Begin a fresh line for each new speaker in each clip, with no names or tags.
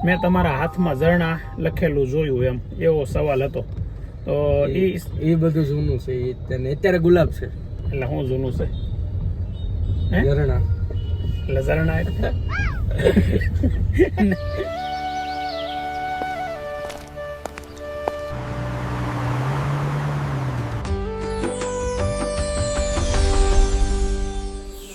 મેં તમારા હાથમાં ઝરણા લખેલું જોયું એમ એવો સવાલ હતો. તો
એ બધું જૂનું છે. અત્યારે ગુલાબ છે.
એટલે શું જૂનું છે?
ઝરણા
એટલે ઝરણા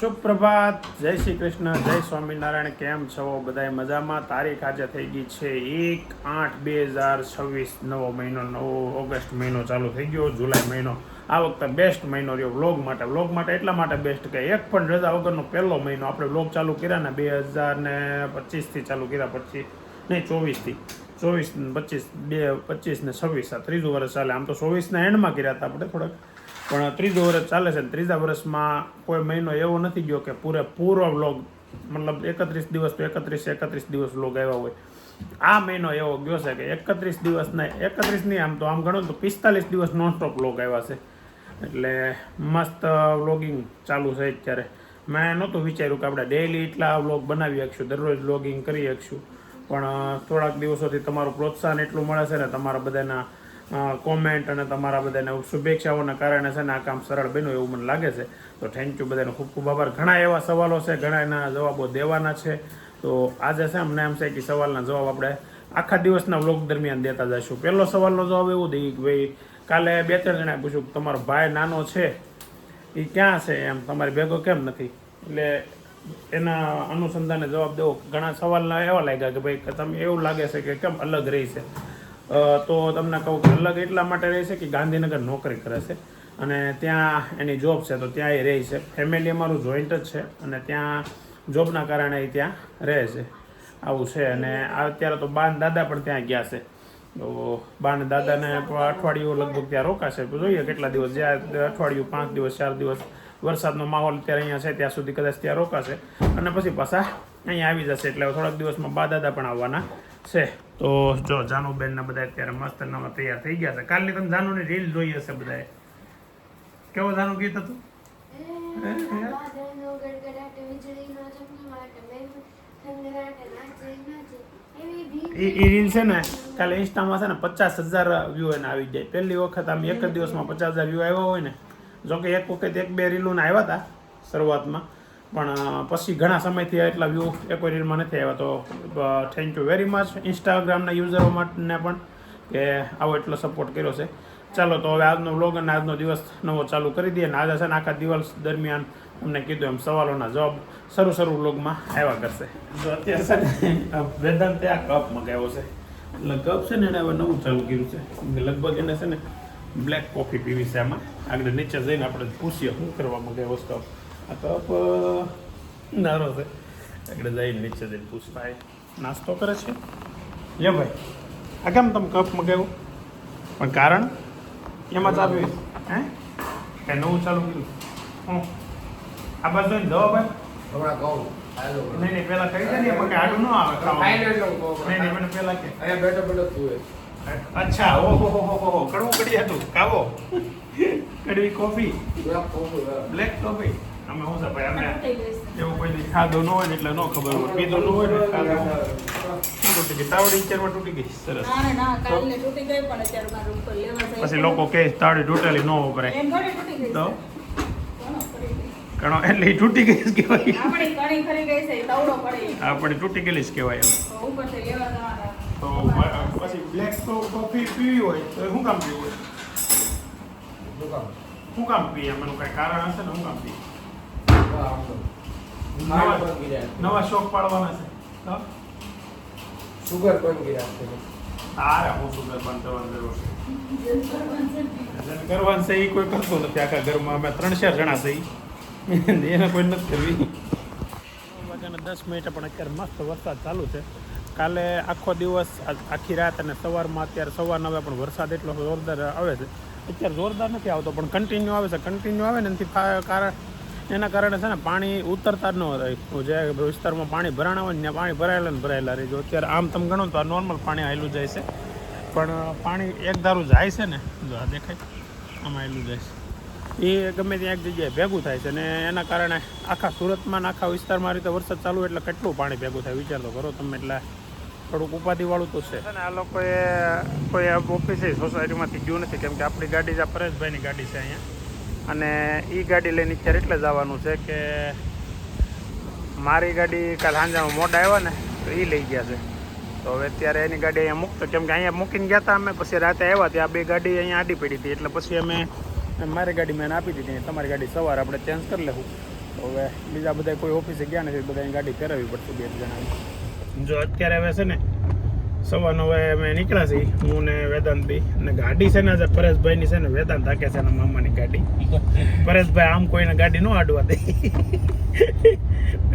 સુપ્રભાત, જય શ્રી કૃષ્ણ, જય સ્વામિનારાયણ. કેમ છો બધા? મજામાં? તારીખ આજે થઈ ગઈ છે 1/8/2026. નવો મહિનો, નવો ઓગસ્ટ મહિનો ચાલુ થઈ ગયો. જુલાઈ મહિનો આ વખતે બેસ્ટ મહિનો રહ્યો વ્લોગ માટે એટલા માટે બેસ્ટ કે એક પણ રજા વગરનો પહેલો મહિનો. આપણે વ્લોગ ચાલુ કર્યા ને 2025થી ચાલુ કર્યા, 24થી 24, 25, 25 ને 26 આ ત્રીજું વર્ષ ચાલે. આમ તો 24ના એન્ડમાં કર્યા હતા આપણે થોડાક, પણ ત્રીજું વર્ષ ચાલે છે. ત્રીજા વર્ષમાં કોઈ મહિનો એવો નથી ગયો કે પૂરો વ્લોગ, મતલબ 31 દિવસ તો 31 દિવસ વ્લોગ આવ્યા હોય. આ મહિનો એવો ગયો છે કે 31 દિવસના 31 નહીં, આમ તો આમ ગણો તો 45 દિવસ નોનસ્ટોપ વ્લોગ આવ્યા છે. એટલે મસ્ત વ્લોગિંગ ચાલુ છે અત્યારે. મેં નહોતું વિચાર્યું કે આપણે ડેઈલી એટલા વ્લોગ બનાવી શકશું, દરરોજ વ્લોગિંગ કરી શકશું, પણ થોડાક દિવસોથી તમારું પ્રોત્સાહન એટલું મળે છે ને, તમારા બધાના કોમેન્ટ અને તમારા બધાને શુભેચ્છાઓના કારણે છે ને આ કામ સરળ બન્યું એવું મને લાગે છે. તો થેન્ક યુ બધાનો ખૂબ ખૂબ આભાર. ઘણા એવા સવાલો છે, ઘણા એના જવાબો દેવાના છે. તો આજે છે અમને એમ છે કે સવાલના જવાબ આપણે આખા દિવસના વ્લોગ દરમિયાન દેતા જઈશું. પહેલો સવાલનો જવાબ એવું દઈ કે ભાઈ કાલે 2-3 જણાએ પૂછ્યું કે તમારો ભાઈ નાનો છે એ ક્યાં છે, એમ તમારી ભેગો કેમ નથી? એટલે એના અનુસંધાને જવાબ દેવો. ઘણા સવાલના એવા લાગ્યા કે ભાઈ તમે એવું લાગે છે કે કેમ અલગ રહી છે. તો તમને કહું કે અલગ એટલા માટે રહે છે કે ગાંધીનગર નોકરી કરે છે અને ત્યાં એની જોબ છે, તો ત્યાં એ રહે છે. ફેમિલી અમારું જોઈન્ટ જ છે અને ત્યાં જોબના કારણે એ ત્યાં રહે છે, આવું છે. અને અત્યારે તો બા ને દાદા પણ ત્યાં ગયા છે. તો બા ને દાદાને અઠવાડિયું લગભગ ત્યાં રોકાશે. તો જોઈએ કેટલા દિવસ, જ્યાં અઠવાડિયું, 5 દિવસ, 4 દિવસ વરસાદનો માહોલ અત્યારે અહીંયા છે ત્યાં સુધી કદાચ ત્યાં રોકાશે અને પછી પાછા અહીંયા આવી જશે. એટલે થોડાક દિવસમાં બા દાદા પણ આવવાના છે. તો જો જાનુબેન ને બધા અત્યારે મસ્ત નવા તૈયાર થઈ ગયા છે. કાલની તમે જાનુની રીલ જોઈ હશે બધાએ. કેવો જાનું ગીત હતું? એ રીલ છે ને કાલે ઇન્સ્ટામાં છે ને 50,000 વ્યૂ એને આવી જાય. પહેલી વખત આમ એક જ દિવસમાં 50,000 વ્યૂ આવ્યા હોય ને. જોકે એક વખત 1-2 રીલોને આવ્યા હતા શરૂઆતમાં, પણ પછી ઘણા સમયથી એટલા વ્યૂ કોઈ રીલમાં નથી આવ્યા. તો થેન્ક યુ વેરી મચ ઇન્સ્ટાગ્રામના યુઝરો માટે પણ કે આવો એટલો સપોર્ટ કર્યો છે. ચાલો તો હવે આજનો વ્લોગ અને આજનો દિવસ નવો ચાલુ કરી દઈએ. અને આજે છે ને આખા દિવસ દરમિયાન અમને કીધું એમ સવાલોના જવાબ શરૂ વ્લોગમાં આવ્યા કરશે. જો અત્યારે છે ને વેદાંતે આ કપ મગાવ્યો છે. એટલે કપ છે ને એને હવે નવું ચાલુ કર્યું છે. લગભગ એને છે ને બ્લેક કોફી પીવી છે. આમાં આગળ નીચે જઈને આપણે પૂછીએ શું કરવા મગાવ્યો છે કપ. આ કપ નારો છે. આગળ જઈને નીચે જઈને પૂછ. ભાઈ નાસ્તો કરે છે? લે ભાઈ આ કેમ તમે કપ મગાવ્યો? પણ કારણ એમાં ચાલુ હે કે નવું ચાલુ કર્યું? હું આ બાજુ જવાબ ભાઈ
હમણાં કહું.
નહીં પહેલા કહી દે ને કે આડું ન આવે નહીં મને પહેલા કે
અહીંયા બેઠો તું.
અચ્છા, ઓહો કડવું કડી હતું. કાવો કડવી કોફી, બ્લેક કોફી. અમે શું છે ભાઈ, અમે એવું કોઈ ખાધો ન હોય ને એટલે ન ખબર હોય, પીધો ન હોય ને ખાધો તૂટી ગઈ. તાવડી અત્યારમાં તૂટી ગઈ. સરસ. પછી લોકો કહે તાવડી તૂટેલી ન વપરાય તો ઘણો એટલે તૂટી ગઈ જ કહેવાય. આપણે તૂટી ગયેલી જ કહેવાય એમ. તો પછી બ્લેક કોફી પીવી હોય તો શું કામ પીવું હોય? શું કામ પીએ? એનું કઈ કારણ હશે ને? શું કામ પીએ? નવા શોખ પાડવાના છે.
સુગર બંધ કર્યા.
તારે હું સુગર બંધ કરવાનું છે એ કોઈ કરતું નથી આખા ઘરમાં. અમે 3-4 જણા છે એને કોઈ નથી કરવી. 10 પણ અત્યારે મસ્ત વરસાદ ચાલુ છે. કાલે આખો દિવસ, આખી રાત અને સવારમાં, અત્યારે સવારના આવે પણ વરસાદ એટલો જોરદાર આવે છે. અત્યારે જોરદાર નથી આવતો પણ કન્ટિન્યુ આવે છે. કન્ટિન્યુ આવે ને એના કારણે છે ને પાણી ઉતરતા જ ન રહે. જે વિસ્તારમાં પાણી ભરાણા હોય ને ત્યાં પાણી ભરાયેલા રહે. જો અત્યારે આમ તમે ગણો તો આ નોર્મલ પાણી હાલ્યું જાય છે, પણ પાણી એક ધારું જાય છે ને, જો આ દેખાય આમાં હાલ્યું જાય છે. એ ગમે ત્યાં એક જગ્યાએ ભેગું થાય છે ને એના કારણે આખા સુરતમાં આખા વિસ્તારમાં રીતે વરસાદ ચાલુ એટલે કેટલું પાણી ભેગું થાય વિચાર તો કરો તમે. એટલે થોડુંક ઉપાધિવાળું તો છે ને. આ લોકોએ કોઈ ઓફિસે સોસાયટીમાંથી ગયું નથી, કેમ કે આપણી ગાડી જ પરેશભાઈની ગાડી છે અહીંયા, અને એ ગાડી લઈને અત્યારે એટલે જવાનું છે કે મારી ગાડી કાલ સાંજામાં મોડા આવ્યા ને તો એ લઈ ગયા છે. તો હવે અત્યારે એની ગાડી અહીંયા મૂકતો, કેમ કે અહીંયા મૂકીને ગયા હતા અમે, પછી રાતે આવ્યા ત્યાં 2 ગાડી અહીંયા આડી પડી હતી, એટલે પછી અમે મારી ગાડી મેં આપી દીધી, તમારી ગાડી સવારે આપણે ચેન્જ કરી લેવું. તો હવે બીજા બધા કોઈ ઓફિસે ગયા નથી, બધાની ગાડી ફેરવવી પડશે 2 જણાની. જો અત્યારે હવે છે ને સવારનો હવે અમે નીકળ્યા છીએ, હું ને વેદાંત બી, અને ગાડી છે ને આજે પરેશભાઈની છે ને, વેદાંત હાકે છે એના મામાની ગાડી. પરેશભાઈ આમ કોઈને ગાડી ન આડવા દે,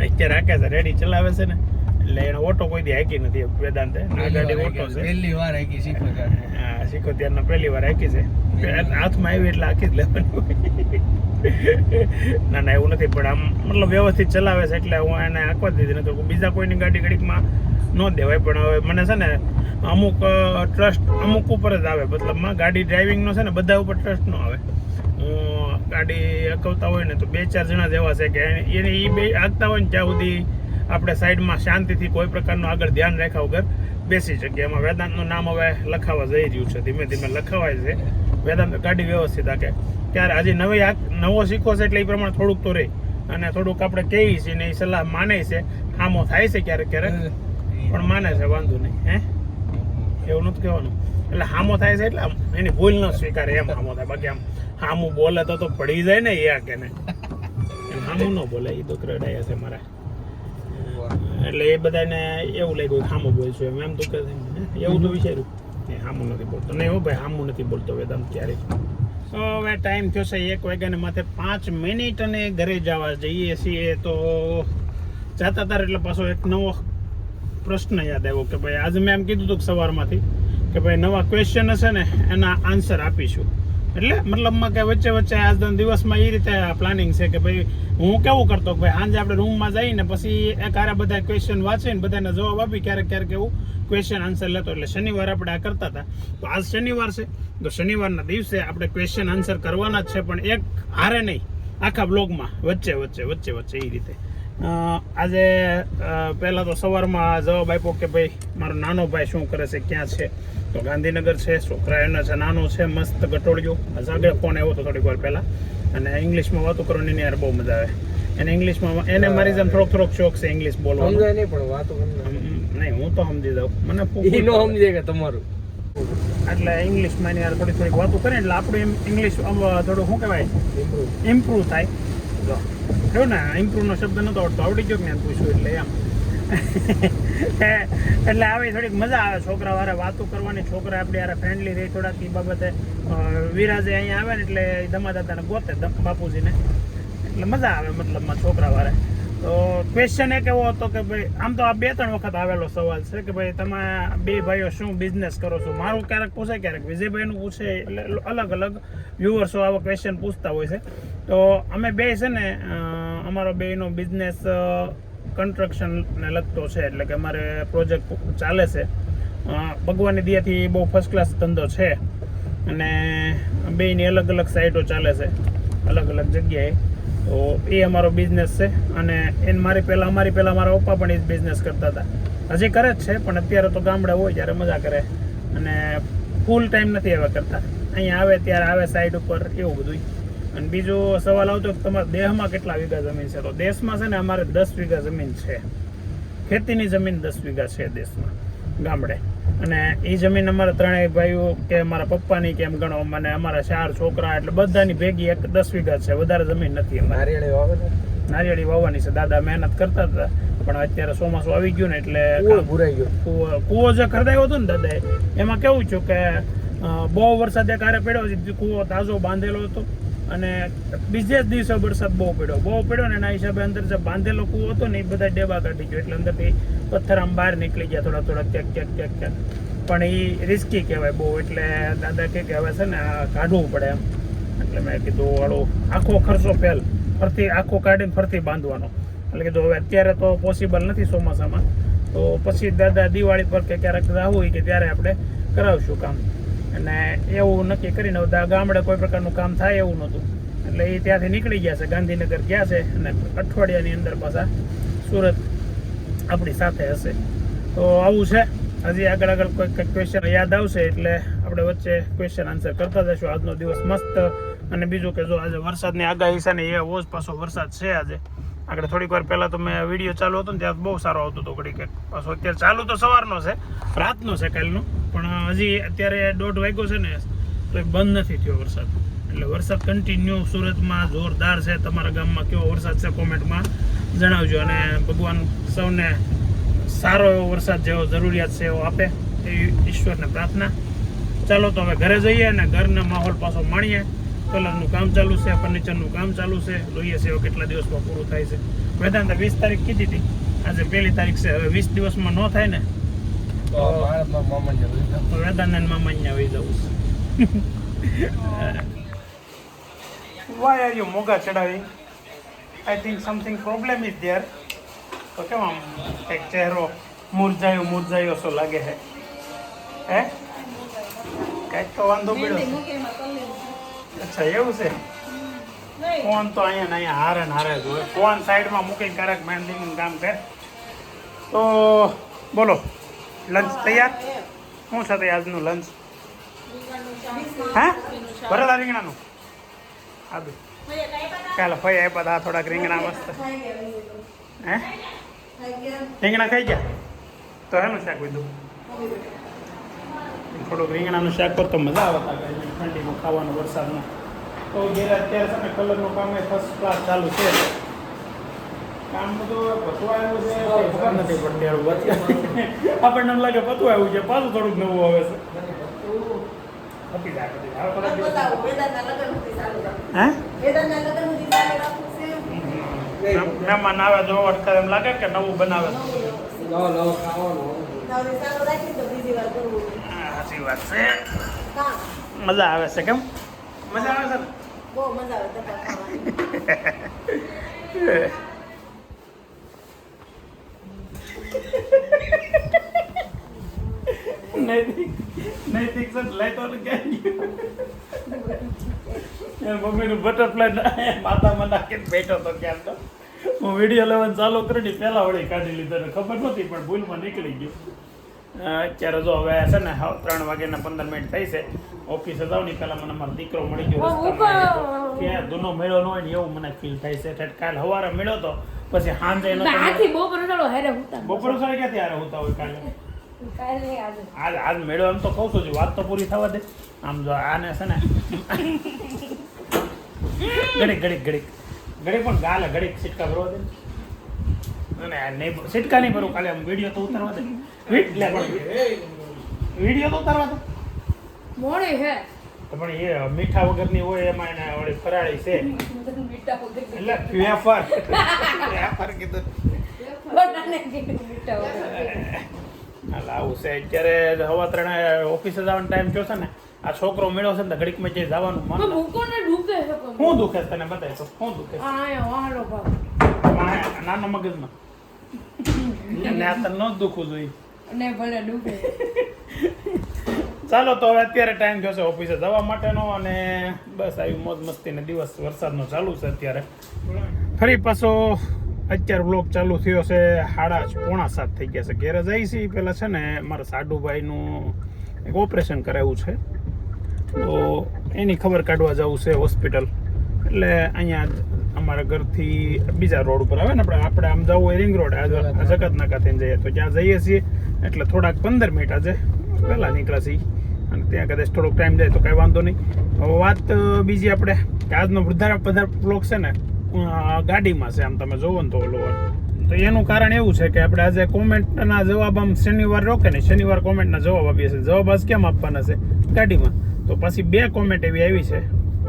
અત્યારે હાકે છે, રેડી ચલાવે છે ને, એટલે એને ઓટો કોઈ દી હાકી નથી વેદાંતે. આ ગાડી ઓટો છે,
પહેલી વાર હાકી શીખો.
હા શીખો ત્યારના પહેલી વાર હાકી છે, હાથમાં આવી એટલે હાકી જ લેવાની. ના ના એવું નથી, પણ આમ મતલબ વ્યવસ્થિત ચલાવે છે એટલે હું એને હાંકવા દીધી, નથી બીજા કોઈની ગાડી ઘડીકમાં ન દેવાય. પણ હવે મને છે ને અમુક ટ્રસ્ટ અમુક ઉપર જ આવે, મતલબમાં ગાડી ડ્રાઇવિંગનો છે ને બધા ઉપર ટ્રસ્ટ ન આવે. હું ગાડી હકવતા હોય ને તો 2-4 જણા જેવા છે કે એને એ બે હાંકતા હોય ને ત્યાં સુધી આપણે સાઈડમાં શાંતિથી કોઈ પ્રકારનું આગળ ધ્યાન રાખ્યા વગર બેસી શકીએ. એમાં વેદાંતનું નામ હવે લખાવા જઈ રહ્યું છે, ધીમે ધીમે લખાવાય છે. વેદાંત ગાડી વ્યવસ્થિત હાકે, ત્યારે હજી નવો શીખો છે એટલે એ પ્રમાણે થોડુંક તો રહે, અને થોડુંક આપણે કહીએ છીએ ને એ સલાહ માને છે. આમો થાય છે ક્યારેક ક્યારેક, પણ માને છે, વાંધો નહીં. એવું નથી કહેવાનું, એટલે હામો થાય છે એટલે એની ભૂલ ન સ્વીકારે એમ હામો થાય. બાકી આમ હામું બોલે તો પડી જાય ને એ કે ને, એમ હામું ન બોલે, એ તો ક્રડાયા છે મારા. એટલે એ બધાને એવું લાગ્યું હામું બોલશું એમ તો કે એવું તો વિચાર્યું હામું નથી બોલતો. નહીં હો ભાઈ, હામું નથી બોલતો વેદાંત ક્યારેય. તો હવે ટાઈમ થયો છે 1 વાગ્યાને માથે 5 મિનિટ, અને ઘરે જવા જઈએ છીએ. તો જતા તાર એટલે પાછો એક નવો પ્રશ્ન યાદ આવ્યો કે ભાઈ આજે મેં એમ કીધું હતું સવારમાંથી કે ભાઈ નવા ક્વેશ્ચન હશે ને એના આન્સર આપીશું. એટલે મતલબમાં કે વચ્ચે વચ્ચે આજના દિવસમાં એ રીતે પ્લાનિંગ છે કે ભાઈ હું કેવું કરતો કે ભાઈ સાંજે આપણે રૂમમાં જઈને પછી એક આરા બધા ક્વેશ્ચન વાંચીને બધાને જવાબ આપી, ક્યારેક ક્યારેક એવું ક્વેશ્ચન આન્સર લેતો. એટલે શનિવાર આપણે આ કરતા હતા. તો આજ શનિવાર છે, તો શનિવારના દિવસે આપણે ક્વેશ્ચન આન્સર કરવાના જ છે, પણ એક હારે નહીં, આખા બ્લોગમાં વચ્ચે વચ્ચે વચ્ચે વચ્ચે એ રીતે. આજે પહેલાં તો સવારમાં જવાબ આપ્યો કે ભાઈ મારો નાનો ભાઈ શું કરે છે, ક્યાં છે, તો ગાંધીનગર છે, છોકરા એનો છે, નાનો છે, મસ્ત ગટોળ્યો. આગળ ફોન આવ્યો હતો થોડીક વાર પહેલાં, અને ઇંગ્લિશમાં વાતો કરવાની એની યાર બહુ મજા આવે. એને ઇંગ્લિશમાં એને મારી જેમ થોડોક શોખ છે ઇંગ્લિશ બોલવાનો.
સમજાય નહીં પણ વાતો
નહીં, હું તો સમજી જાઉં, મને
સમજે કે તમારું
એટલે ઇંગ્લિશમાં એની યાર થોડીક વાતો કરે એટલે આપણું ઇંગ્લિશ થોડું શું કહેવાય ઇમ્પ્રૂવ થાય. જો કહ્યું ને ઇમ્પ્રૂવનો શબ્દ નહોતો આવડતો, આવડી ગયો ને પૂછ્યું એટલે એમ. એટલે આવી થોડીક મજા આવે છોકરા વારે વાતો કરવાની, છોકરા આપણી યાર ફ્રેન્ડલી રહી થોડાક એ બાબતે. વિરાજે અહીંયા આવે ને એટલે દમાદાદાને ગોતે બાપુજીને, એટલે મજા આવે મતલબમાં છોકરા વારે. તો ક્વેશ્ચન એક એવો હતો કે ભાઈ આમ તો આ 2-3 વખત આવેલો સવાલ છે કે ભાઈ તમે 2 ભાઈઓ શું બિઝનેસ કરો છો. મારું ક્યારેક પૂછે, ક્યારેક વિજયભાઈનું પૂછે, એટલે અલગ અલગ વ્યુઅર્સો આવા ક્વેશ્ચન પૂછતા હોય છે. તો અમે બે છે ને અમારો બેનો બિઝનેસ કન્સ્ટ્રક્શનને લગતો છે, એટલે કે અમારે પ્રોજેક્ટ ચાલે છે. ભગવાનની દયાથી બહુ ફર્સ્ટ ક્લાસ ધંધો છે, અને બેયની અલગ અલગ સાઇટો ચાલે છે અલગ અલગ જગ્યાએ. તો એ અમારો બિઝનેસ છે, અને અમારી પહેલાં મારા પપ્પા પણ એ જ બિઝનેસ કરતા હતા, હજી કરે જ છે, પણ અત્યારે તો ગામડે હોય ત્યારે મજા કરે, અને ફૂલ ટાઈમ નથી એવા કરતા. અહીંયા આવે ત્યારે આવે સાઈડ ઉપર, એવું બધું. અને બીજો સવાલ આવતો કે તમારા દેહમાં કેટલા વીઘા જમીન છે. તો દેશમાં છે ને અમારે 10 વીઘા જમીન છે, ખેતીની જમીન 10 વીઘા છે દેશમાં ગામડે. અને એ જમીન અમારા 3 ભાઈઓ કે મારા પપ્પાની કેમ ગણો, મને અમારા 4 છોકરા, એટલે બધાની ભેગી 10 વીઘા છે, વધારે જમીન નથી. નારિયેળી વાવવાની છે, દાદા મહેનત કરતા હતા, પણ અત્યારે ચોમાસું આવી ગયું ને એટલે
ભૂરાઈ ગયો.
કૂવો જે ખરીદાયો હતો ને દાદાએ, એમાં કેવું છું કે બહુ વરસાદ એકારે પડ્યો, કૂવો તાજો બાંધેલો હતો, અને બીજે જ દિવસે વરસાદ બહુ પડ્યો ને એના હિસાબે અંદર જે બાંધેલો કૂવો હતો ને એ બધા ડેબા કાઢી ગયો, એટલે અંદરથી પથ્થર આમ બહાર નીકળી ગયા થોડા ક્યાંક. પણ એ રિસ્કી કહેવાય બહુ, એટલે દાદા કે હવે છે ને આ કાઢવું પડે એમ. એટલે મેં કીધું વાળું આખો ખર્ચો ફરતી આખો કાઢીને ફરતી બાંધવાનો. એટલે કીધું હવે અત્યારે તો પોસિબલ નથી ચોમાસામાં, તો પછી દાદા દિવાળી પર કે ક્યારેક રાહું કે ત્યારે આપણે કરાવશું કામ. અને એવું નક્કી કરીને ગામડે કોઈ પ્રકારનું કામ થાય એવું નહોતું, એટલે એ ત્યાંથી નીકળી ગયા છે, ગાંધીનગર ગયા છે, અને અઠવાડિયાની અંદર પાછા સુરત આપણી સાથે હશે. તો આવું છે. હજી આગળ આગળ કોઈ ક્વેશ્ચન યાદ આવશે એટલે આપણે વચ્ચે ક્વેશ્ચન આન્સર કરતા જઈશું. આજનો દિવસ મસ્ત. અને બીજું કે જો આજે વરસાદની આગાહી છે ને એ ઓજ પાછો વરસાદ છે આજે. આગળ થોડીક વાર પહેલાં તો મેં વિડીયો ચાલુ હતો ને ત્યાં બહુ સારો આવતો હતો ઘડી કે પાછો અત્યારે ચાલુ તો સવારનો છે, રાતનો છે કાલનો, પણ હજી અત્યારે 1:30 વાગ્યો છે ને તો એ બંધ નથી થયો વરસાદ. એટલે વરસાદ કન્ટિન્યુ સુરતમાં જોરદાર છે. તમારા ગામમાં કેવો વરસાદ છે કોમેન્ટમાં જણાવજો. અને ભગવાન સૌને સારો એવો વરસાદ જેવો જરૂરિયાત છે એવો આપે એવી ઈશ્વરને પ્રાર્થના. ચાલો તો હવે ઘરે જઈએ અને ઘરના માહોલ પાછો માણીએ. કલરનું કામ ચાલુ છે, ફર્નિચરનું કામ ચાલુ છે, જોઈએ છે હવે કેટલા દિવસમાં પૂરું થાય છે. વેદાંતે 20 તારીખ કીધી હતી, આજે 1 તારીખ છે. હવે 20 દિવસમાં ન થાય ને તો વેદાંત મામા વહી જવું છે. વાય આર યુ મોગા ચડાવી? I think something problem is there. તો કેમ આમ એક ચહેરો મુરઝાયો સો લાગે છે? હે કંઈક તો વાંધો પડ્યો. અચ્છા એવું છે. ફોન તો અહીંયા હારે જ હોય. ફોન સાઈડમાં મૂકીને ક્યારેક મહેંદીનું કામ કરે. તો બોલો, લંચ તૈયાર? શું છે તે આજનું લંચ? હા, ભરેલા રીંગણાનું. આદુ ચાલો ફઈ આપ્યા હતા થોડાક રીંગણા મસ્ત. હે રીંગણા ખાઈ ગયા? તો એનું શાક લીધું. થોડુંક રીંગણાનું શાક પર તો મજા આવે ઠંડીમાં ખાવાનું વરસાદમાં. તો ઘેર અત્યારે છે ને કલરનું કામ એ ફર્સ્ટ ક્લાસ ચાલુ છે. કામ બધું પતવાયું છે ખબર નથી પડતી. આપણને એમ લાગે પતવાયું છે, પાછું થોડુંક નવું આવે છે. મહેમાન આવે જો એમ લાગે કે નવું બનાવે. સાચી વાત છે. મજા આવે છે. કેમ મજા આવે છે ને?
બહુ મજા આવે.
નૈતિક છે લઈ તો મમ્મીનું બટરફ્લાય માથામાં નાખીને બેઠો તો ક્યાં તો હું વિડીયો લેવાનું ચાલુ કરી પહેલા વળી કાઢી લીધો ને ખબર નહોતી પણ ભૂલમાં નીકળી ગયું. અત્યારે જો હવે છે ને 3:15 થઈ છે. ઓફિસે જાવ ને પહેલાં મને મારો દીકરો મળી ગયો. ક્યાં દૂનો મેળો ન હોય ને એવું મને ફીલ થાય છે. કાલે સવારે મળ્યો તો પછી સાંજે બપોર સાડા ક્યાંથી હારે હોતા હોય કાલે? આજ મેળો એમ તો કહું છું વાત તો પૂરી થવા દે. આમ જો આને છે ને ઘડીક પણ ગાલે ઘડીક સિટકા ભરવા દે. અને નહીં સિટકા નહીં ભરવું કાલે આમ વિડીયો તો ઉતારવા દે. વિડીયો તો ઉતારવા દે
મોડી હે
પણ એ મીઠા વગરની હોય એમાં એને ઓલી ફરાળી છે એટલે વેફર કીધું. આવું છે. અત્યારે હવા 3 ઓફિસે જવાનો ટાઈમ થયો છે ને. આ છોકરો મેળો છે ને ઘડીકમાં જે જવાનું મન શું દુખે તને બતાય તો શું દુખે? નાનો મગજમાં ને આ તને ન દુખવું જોઈએ. ચાલો તો હવે અત્યારે ટાઈમ થયો છે ઓફિસે જવા માટેનો અને બસ આવી મોજ મસ્તીને દિવસ વરસાદનો ચાલુ છે. અત્યારે ફરી પાછો અત્યારે બ્લોગ ચાલુ થયો છે. 6:45 થઈ ગયા છે. ઘેરે જાય છે પહેલાં છે ને મારા સાડુભાઈનું એક ઓપરેશન કરાવ્યું છે તો એની ખબર કાઢવા જવું છે હોસ્પિટલ. એટલે અહીંયા અમારા ઘરથી બીજા રોડ ઉપર આવે ને આપણે આમ જવું હોય રિંગ રોડ જગતનાકા થઈને જઈએ તો ત્યાં જઈએ છીએ. એટલે થોડાક 15 મિનિટ આજે પહેલાં નીકળ્યા છીએ અને ત્યાં કદાચ થોડોક ટાઈમ જાય તો કાંઈ વાંધો નહીં. હવે વાત બીજી આપણે કે આજનો વૃદ્ધાપધાર બ્લોગ છે ને ગાડીમાં છે. આમ તમે જોવો ને તો તો એનું કારણ એવું છે કે આપણે આજે કોમેન્ટના જવાબ આમ શનિવાર રોકે ને શનિવાર કોમેન્ટના જવાબ આપીએ છીએ. જવાબ આજ કેમ આપવાના છે? ગાડીમાં. તો પછી 2 કોમેન્ટ એવી આવી છે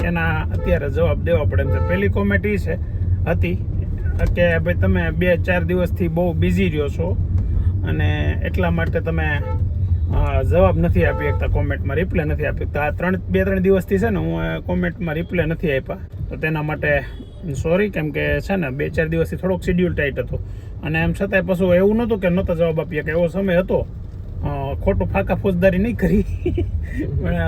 એના અત્યારે જવાબ દેવા પડે એમ છે. પહેલી કોમેન્ટ એ હતી કે ભાઈ તમે 2-4 દિવસથી બહુ બિઝી રહ્યો છો અને એટલા માટે તમે જવાબ નથી આપી શકતા, કોમેન્ટમાં રિપ્લાય નથી આપી શકતા. આ 2-3 દિવસથી છે ને હું કોમેન્ટમાં રિપ્લાય નથી આપ્યા તો તેના માટે સોરી. કેમ કે છે ને 2-4 દિવસથી થોડોક શેડ્યુલ ટાઈટ હતો અને એમ છતાંય પાછું એવું નહોતું કે નહોતા જવાબ આપીએ કે એવો સમય હતો ખોટું ફાકા ફોજદારી નહીં કરી પણ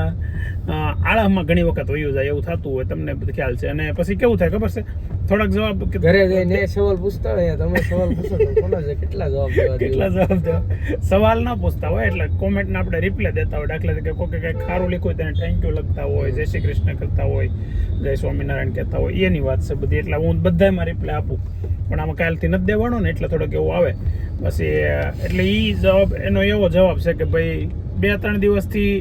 આળામાં ઘણી વખત વયું જાય એવું થતું હોય, તમને બધું ખ્યાલ છે. અને પછી કેવું થાય ખબર છે, થોડાક જવાબ
ઘરે જઈને સવાલ પૂછતા હોય, તમે સવાલ પૂછો તો કોના છે કેટલા જવાબ દેવા
કેટલા જવાબ દેવા, સવાલ ના પૂછતા હોય એટલે કોમેન્ટને આપણે રિપ્લાય દેતા હોય. દાખલા તરીકે કોઈ કંઈક ખારું લખ્યું હોય તેને થેન્ક યુ લખતા હોય, જય શ્રી કૃષ્ણ કરતા હોય, જય સ્વામિનારાયણ કહેતા હોય, એની વાત છે બધી. એટલે હું બધામાં રિપ્લાય આપું, પણ આમાં કાલથી નથી દેવાનો ને એટલે થોડોક એવું આવે. પછી એટલે એ જવાબ એનો એવો જવાબ છે કે ભાઈ 2-3 દિવસથી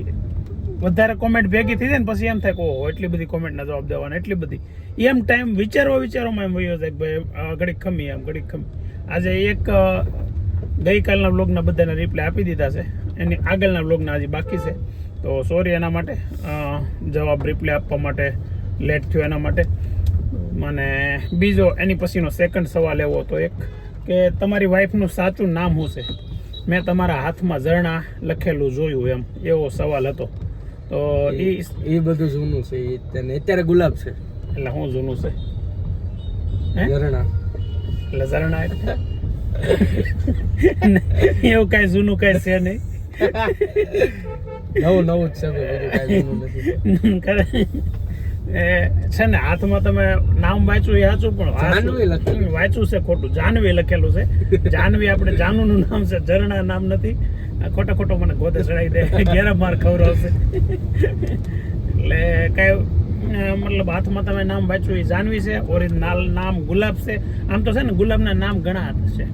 વધારે કોમેન્ટ ભેગી થઈ જાય ને પછી એમ થાય કે ઓહો એટલી બધી કોમેન્ટના જવાબ દેવાના, એટલી બધી એમ ટાઈમ વિચારોમાં એમ વયો જાય કે ભાઈ ઘડીક ખમી એમ ઘડીક ખમી. આજે એક ગઈકાલના બ્લોગના બધાને રિપ્લાય આપી દીધા છે, એની આગળના બ્લોગના હજી બાકી છે, તો સોરી એના માટે. જવાબ રિપ્લાય આપવા માટે લેટ થયો એના માટે. મને બીજો એની પછીનો સેકન્ડ સવાલ એવો હતો એક કે તમારી વાઈફનું સાચું નામ શું છે? મેં તમારા હાથમાં ઝરણા લખેલું જોયું, એમ એવો સવાલ હતો. તો
એ બધું જૂનું છે, અત્યારે ગુલાબ છે.
એટલે શું જૂનું છે?
ઝરણા
એટલે ઝરણા એવું કાંઈ જૂનું કાંઈ છે નહીં,
નવું જ છે, બધું કાંઈ જૂનું નથી.
છે ને હાથમાં તમે નામ વાંચ્યું એ સાચું, પણ વાંચ્યું છે ખોટું. જાનવી લખેલું છે. જાનવી આપણે જાનુનું નામ છે, ઝરણા નામ નથી. ખોટો મને ગોદે ચડાવી દે, ઘેરા માર ખવડાવશે. એટલે કાંઈ મતલબ હાથમાં તમે નામ વાંચ્યું એ જાનવી છે. ઓરિજિનલ નામ ગુલાબ છે. આમ તો છે ને ગુલાબના નામ ઘણા છે.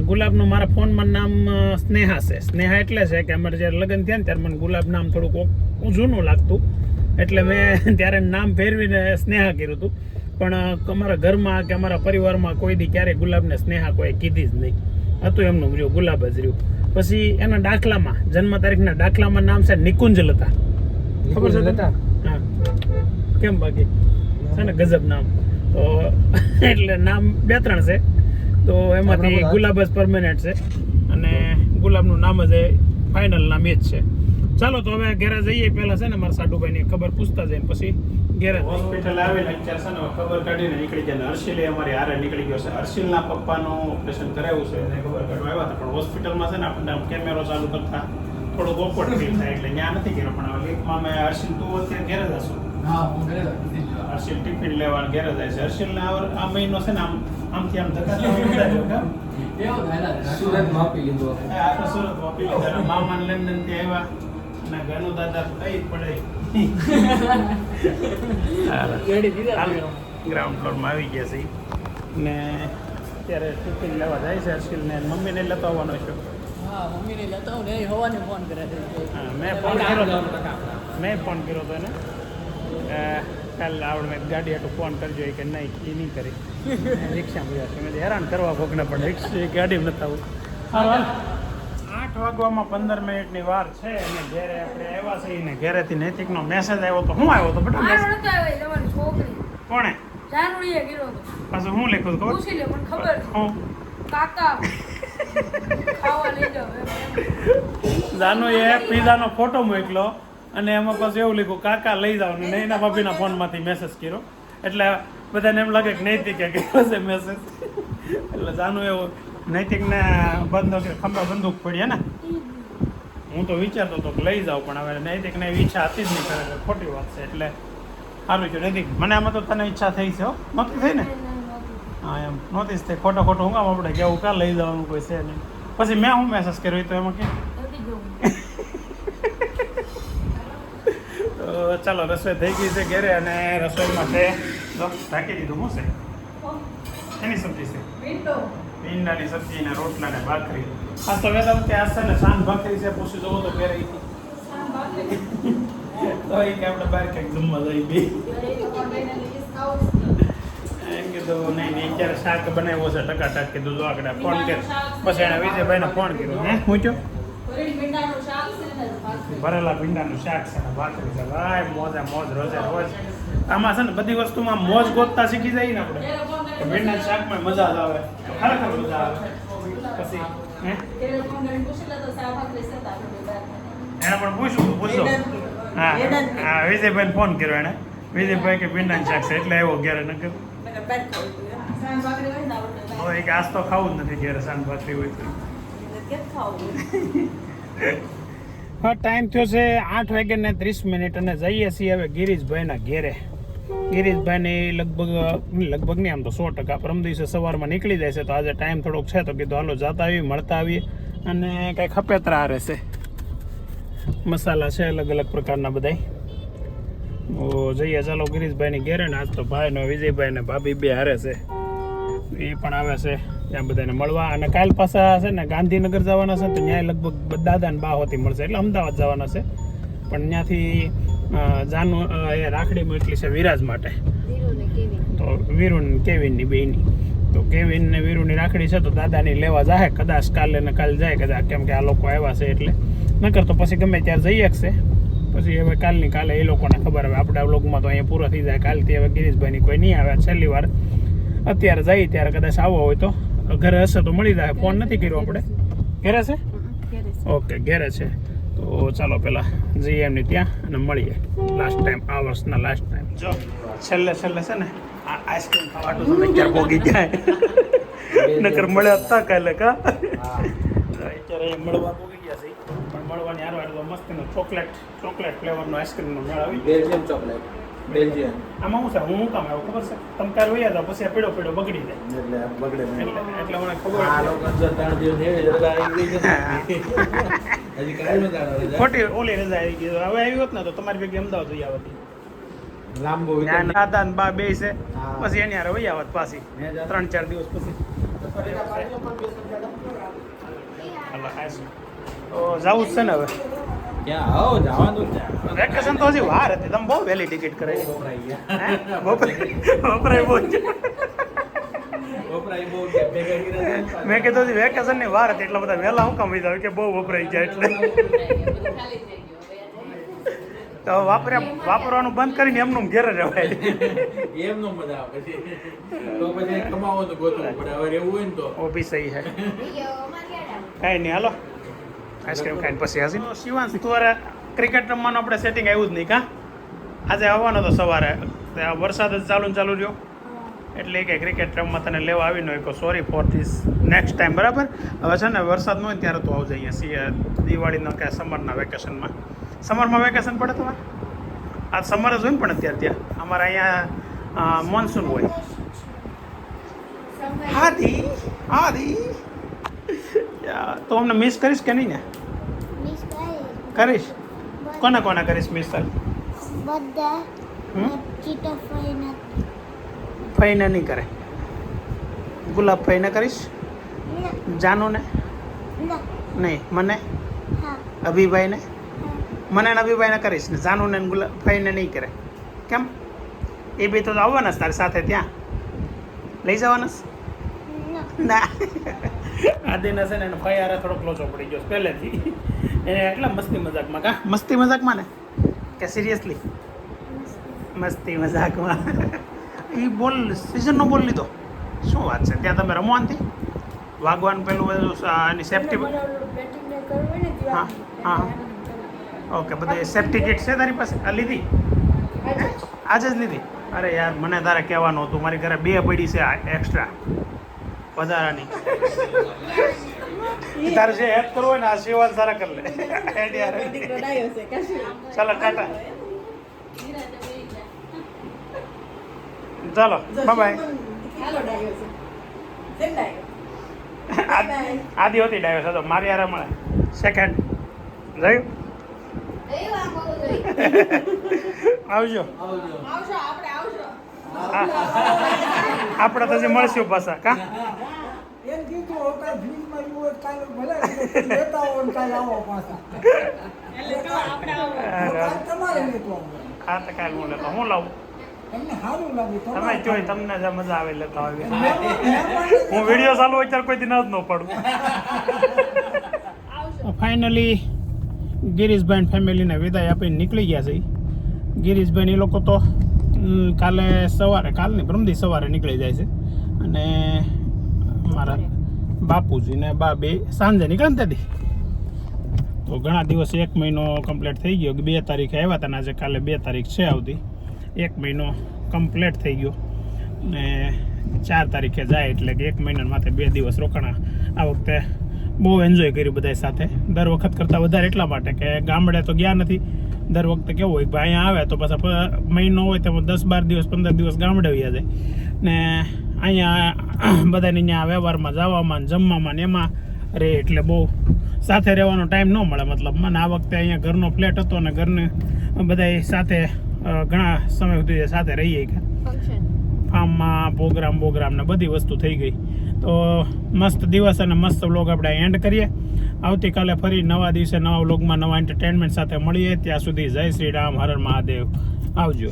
ગુલાબનું મારા ફોનમાં નામ સ્નેહા છે. સ્નેહા એટલે છે કે અમારે જ્યારે લગ્ન થયા ને ત્યારે મને ગુલાબ નામ થોડુંક જૂનું લાગતું, એટલે મેં ત્યારે નામ ફેરવીને સ્નેહા કર્યું હતું. પણ અમારા ઘરમાં કે અમારા પરિવારમાં કોઈ દી ક્યારેય ગુલાબને સ્નેહા કોઈ કીધી જ નહીં હતું, એમનું રહ્યું ગુલાબ જ રહ્યું. પછી એના દાખલામાં જન્મ તારીખના દાખલામાં નામ છે નિકુંજલતા. ખબર છે તમને? હા, કેમ બાકી છે ને ગજબ નામ. તો એટલે નામ 2-3 છે, તો એમાંથી ગુલાબ જ પરમેનન્ટ છે અને ગુલાબનું નામ જ ફાઇનલ નામ એ જ છે. ચાલો તો હવે ઘરે જઈએ. પહેલા છે ને મારા સાડુભાઈની ખબર પૂછતા જઈને પછી ઘરે હોસ્પિટલ આવીને અત્યારે છે ને ખબર કાઢીને નીકળી ગયા. હર્ષિલે અમારી હારે નીકળી ગયો છે. હર્ષિલના પપ્પાનું ઓપરેશન કરાવ્યું છે એને ખબર કાઢવા આવ્યા હતા, પણ હોસ્પિટલમાં છે ને આપણને કેમેરો ચાલુ કરતા થોડુંક ઓકવર્ડ ફીલ થાય એટલે ત્યાં નથી કર્યો. પણ લીકમાં મેં હર્ષિલ તું અત્યારે ઘેરે જ હશું? હર્ષિલ ટિફિન લેવા ઘેરે જાય છે. હર્ષિલને આ મહિનો છે ને આમથી આમ ધક્કા
સુરત માપી લીધું.
આપણે સુરત માપી લીધા. મામા લંડન થી આવ્યા અને ગનુ દાદા કઈ પડે ગ્રાઉન્ડ ફ્લોરમાં આવી ગયા છે ને અત્યારે ટિફિન લેવા જાય છે. હર્ષિલને મમ્મીને લેતો આવવાનો છે.
હા, મમ્મીને લેતા આવું ને એ હવાને ફોન કરે છે.
હા, મેં ફોન કર્યો હતો એને કાલે આવડે મેં ગાડી હાટું ફોન કરજો કે નહીં, એ નહીં કરી. રિક્ષામાં ગયા છે. મેં હેરાન કરવા ભોગને પણ રિક્ષા ગાડીમાં નથી આવું. 8 વાગવામાં 15 મિનિટની વાર છે અને ઘરે આપણે આવ્યા છીએ ને ઘરેથી નૈતિકનો મેસેજ આવ્યો તો હું આવ્યો તો બેટા મેસેજ
તમારી છોકરી
કોણે
જાનુડીએ કર્યો હતો.
પાછું હું લખ્યું ખબર?
પૂછી લે, મને ખબર.
હું
કાકા ખાવા લઈ જાવ.
જાનુએ પીઝાનો ફોટો મોકલો અને એમાં પછી એવું લખ્યું કાકા લઈ જાવ ને એના ભાભીના ફોનમાંથી મેસેજ કર્યો. એટલે બધાને એમ લાગે કે નૈતિકે કર્યો છે મેસેજ. એટલે જાનુ એવું નૈતિકને ખંભા બંદૂક પડી ને. હું તો વિચારતો હતો કે લઈ જાઉં, પણ હવે નૈતિકને એવી ઈચ્છા હતી જ નહીં, ખરેખર ખોટી વાત છે. એટલે સારું છે નૈતિક, મને આમાં તો તને ઈચ્છા થઈ છે. નહોતી થઈ ને? હા એમ નહોતી જ થઈ. ખોટો હું કામ આપણે કેવું કાં લઈ જવાનું કોઈ છે નહીં. પછી મેં હું મેસેજ કર્યો તો એમાં કે તો ચાલો રસોઈ થઈ ગઈ છે ઘરે અને રસોઈમાં છે ઢાંકી દીધું. શું છે? એની સબ્જી છે ભીંડાની સબ્જી ને રોટલા ને ભાખરી. આ તો વેદમ કે આ છે ને શાન ભાખરી છે, પૂછી જવો તો ઘરે તો એ કે આપણે બહાર ક્યાંક જમવા જઈ બી એમ કીધું નહીં અત્યારે શાક બનાવ્યો છે ટકાટક. કીધું જો આગળ ફોન કર. પછી એણે વિજયભાઈને ફોન કર્યો. હે હું છો? ભરેલા ભીંડાનું શાક છે ને ભાખરી છે. ભાઈ મોજે મોજ રોજે રોજ. આમાં છે ને બધી વસ્તુમાં મોજ ગોતતા શીખી જાય ને આપણે. ભીંડાના શાકમાં મજા જ આવે, ખરેખર મજા આવે. પછી એને પણ પૂછો. હા હા, વિજયભાઈને ફોન કર્યો એણે. વિજયભાઈ કે ભીંડાનું શાક છે એટલે આવ્યો ઘેરે. ન કર્યું આજ તો ખાવું જ નથી ઘેરે શાક ભાખરી હોય તો. હા ટાઈમ થયો છે 8:30 અને જઈએ છીએ હવે ગિરીશભાઈના ઘેરે. ગિરીશભાઈની લગભગ નહીં, આમ તો 100% પરમ દિવસે સવારમાં નીકળી જાય છે, તો આજે ટાઈમ થોડોક છે, તો કીધું હાલો જતા આવીએ, મળતા આવીએ, અને કંઈક ખપેતરા હારે છે, મસાલા છે અલગ અલગ પ્રકારના બધાય. જઈએ ચાલો ગિરીશભાઈની ઘેરે ને. આજ તો ભાઈ ને વિજયભાઈ ને ભાભી બે હારે છે, એ પણ આવે છે ત્યાં બધાને મળવા. અને કાલ પાછા છે ને ગાંધીનગર જવાના છે, તો ત્યાં લગભગ દાદા ને બા હોતી મળશે, એટલે અમદાવાદ જવાના છે. પણ ત્યાંથી એ રાખડી મોકલી છે વિરાજ માટે, તો વીરુન કેવિનની બેની. તો કેવિન ને વીરુની રાખડી છે, તો દાદાની લેવા જાય કદાચ કાલે ને કાલ જાય કદાચ, કેમ કે આ લોકો આવ્યા છે એટલે. નકર તો પછી ગમે ત્યારે જઈ શકશે. પછી હવે કાલની કાલે એ લોકોને ખબર. હવે આપણા વ્લોગમાં તો અહીંયા પૂરો થઈ જાય. કાલથી હવે ગિરીશભાઈની કોઈ નહીં આવે છેલ્લી વાર. અત્યારે જઈ ત્યારે કદાચ આવવો હોય તો ઘરે હશે તો મળી જાય. ફોન નથી કર્યો આપણે. ઘરે છે? ઓકે, ઘરે છે. તો ચાલો પેલા જઈએ એમની ત્યાં અને મળીએ લાસ્ટ ટાઈમ, આ વર્ષના લાસ્ટ ટાઈમ. જો છેલ્લે છે ને આ આઈસ્ક્રીમ ખાવાટું તમે ક્યારે ભોગી જાય, નકર મળ્યા હતા કાલે કા. અત્યારે મળવા ભોગી ગયા છે, પણ મળવાની હાર તો મસ્તીનો ચોકલેટ ફ્લેવરનો આઈસ્ક્રીમનો મેળ આવી.
Belgium chocolate, Belgium.
આમાં શું છે, હું કામ આવ્યો ખબર છે? તમે કાલ વયા જાવ પછી આ પીડો બગડી જાય,
એટલે બગડે
એટલે મને ખબર
આ લોકો 3 દિવસ હજી કાલ નો દાડો
ખોટી ઓલી રજા આવી ગઈ. હવે આવી હોત ને તો તમારી ભેગી અમદાવાદ વહી આવત.
લાંબો
દાદા ને બા બે છે, પછી એની હારે વહી આવત પાછી 3-4 દિવસ પછી. તો જવું જ છે ને હવે.
ક્યાં આવો જવાનું છે.
વેકેશન તો હજી વાર હતી, તમે બહુ વહેલી ટિકિટ કરાવી. વપરાય બહુ મેં કીધું વેકેશન ની વાર હતી એટલે બધા વહેલા હું કામ આવી કે બહુ વપરાઈ જાય એટલે. તો વાપરવાનું બંધ કરીને એમનું ઘેર રહેવાય.
એમનો મજા આવે છે. તો પછી કમાવાનું ગોતવું પડે. હવે રહેવું હોય ને તો
ઓ બી સહી હે. કાંઈ નહીં, હાલો આઈસ્ક્રીમ ખાઈને પછી હસી. શિવાંશ, તું ક્રિકેટ રમવાનું આપણે સેટિંગ આવ્યું જ નહીં કા? આજે આવવાનો તો સવારે, વરસાદ જ ચાલુ રહ્યો એટલે કે ક્રિકેટ રમવા તને લેવા આવીને કહો sorry for this, next time બરાબર. હવે છે ને વરસાદ ન હોય ત્યારે તું આવજે અહીંયા દિવાળીનો કે સમરના વેકેશનમાં. સમરમાં વેકેશન પડે તમારે? આ સમર જ હોય ને, પણ અત્યારે ત્યાં અમારે અહીંયા મોન્સૂન હોય. હાદી તો અમને મિસ કરીશ કે નહીં ને? કરીશ. કોને કરીશ મિસ? ફઈને નહીં કરે. ગુલાબ ફઈને કરીશ, જાનુને નહીં, મને અભિભાઈને, મને ને અભિભાઈને કરીશ ને, જાનુને ગુલાબ ફઈને નહીં કરે. કેમ? એ બી તો આવવાના જ તારી સાથે, ત્યાં લઈ જવાના ના. આદિના છે ને એને ફઈ હારે થોડોક લોચો પડી ગયો પહેલેથી, એને એટલા મસ્તી મજાકમાં. કા મસ્તી મજાકમાં ને કે સિરિયસલી? મસ્તી મજાકમાં. એ બોલ સિઝનનો બોલ લીધો. શું વાત છે? ત્યાં તમે રમો નથી? વાગવાનું પેલું બધું એની સેફ્ટી. હા ઓકે, બધી સેફ્ટી કિટ છે તારી પાસે? આ લીધી? આજે જ લીધી? અરે યાર, મને તારે કહેવાનું હતું. મારી ઘરે 2 પડી છે એક્સ્ટ્રા વધારાની. તારે જે હેડ કરવું હોય ને આ સેવા સારા કરી લે. ચાલો ટાટા, ચાલો બાય. આદિ હોતી ડાયો તો મારી યાર મળે સેકન્ડ જોયું. આવજો. આપણે તો હજી મળશું પાછા કા. હા તો કાલે હું લેતો. હું લાવું? તમે જોઈ તમને જે મજા આવે લેતા આવી. હું વિડીયો ચાલુ હોય ત્યારે કોઈ દિન જ ન પડું. ફાઇનલી ગિરીશભાઈ ફેમિલીને વિદાય આપીને નીકળી ગયા છે. ગિરીશભાઈ એ લોકો તો કાલની બ્રહ્મદી સવારે નીકળી જાય છે, અને મારા બાપુજી ને બા બે સાંજે નીકળે ને ત્યાંથી. તો ઘણા દિવસ 1 મહિનો કમ્પ્લીટ થઈ ગયો. 2 તારીખે આવ્યા હતા ને આજે કાલે 2 તારીખ છે આવતી. 1 મહિનો કમ્પ્લીટ થઈ ગયો ને 4 તારીખે જાય એટલે કે 1 મહિના માથે 2 દિવસ રોકાણા. આ વખતે બહુ એન્જોય કર્યું બધા સાથે. દર વખત કરતાં વધારે એટલા માટે કે ગામડે તો ગયા નથી. દર વખતે કેવું હોય કે અહીંયા આવે તો પાછા મહિનો હોય તો 10-12 દિવસ 15 દિવસ ગામડે વયા જાય ને અહીંયા બધાને અહીંયા વ્યવહારમાં જવામાં ને જમવામાં ને એમાં રહે એટલે બહુ સાથે રહેવાનો ટાઈમ ન મળે. મતલબ મને આ વખતે અહીંયા ઘરનો ફ્લેટ હતો ને ઘરને બધા સાથે ઘણા સમય સુધી સાથે રહીએ ગયા.
ફંક્શન
ફાર્મમાં પ્રોગ્રામ ને બધી વસ્તુ થઈ ગઈ. તો મસ્ત દિવસ અને મસ્ત વ્લોગ આપણે એન્ડ કરીએ. આવતીકાલે ફરી નવા દિવસે નવા વ્લોગમાં નવા એન્ટરટેનમેન્ટ સાથે મળીએ. ત્યાં સુધી જય શ્રી રામ, હર હર મહાદેવ. આવજો.